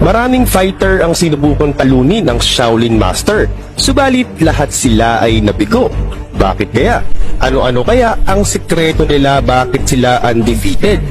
Maraming fighter ang sinubukang talunin ng Shaolin Master, subalit lahat sila ay nabigo. Bakit kaya? Ano-ano kaya ang sikreto nila bakit sila undefeated?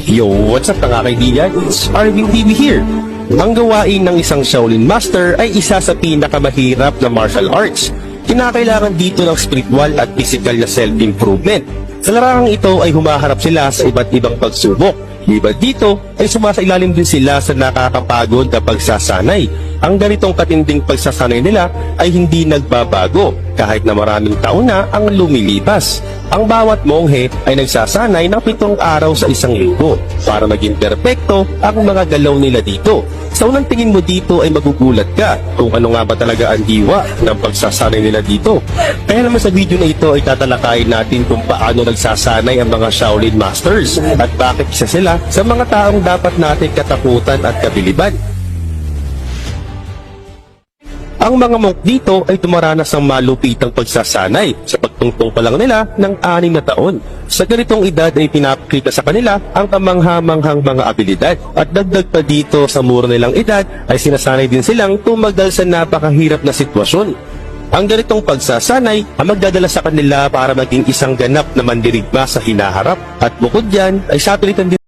Yo, what's up mga kaibigan? It's Arvin TV here. Ang gawain ng isang Shaolin Master ay isa sa pinakamahirap na martial arts. Kinakailangan dito ng spiritual at physical na self-improvement. Sa larangang ito ay humaharap sila sa iba't ibang pagsubok. Liban dito ay sumasailalim din sila sa nakakapagod na pagsasanay. Ang ganitong katinding pagsasanay nila ay hindi nagbabago kahit na maraming taon na ang lumilipas. Ang bawat monghe ay nagsasanay ng 7 araw sa isang linggo para maging perpekto ang mga galaw nila dito. Sa unang tingin mo dito ay magugulat ka kung ano nga ba talaga ang diwa ng pagsasanay nila dito. Kaya naman sa video na ito ay tatalakayin natin kung paano nagsasanay ang mga Shaolin Masters at bakit isa sila sa mga taong dapat natin katakutan at kabiliban. Ang mga monk dito ay tumaranas ng malupitang pagsasanay sa pagtungtong pa lang nila ng 6 na taon. Sa ganitong edad ay pinapakita sa kanila ang kamangha-manghang mga abilidad at dagdag pa dito sa mura nilang edad ay sinasanay din silang tumagal sa napakahirap na sitwasyon. Ang ganitong pagsasanay ang magdadala sa kanila para maging isang ganap na mandirigma sa hinaharap at bukod dyan ay sapilitan din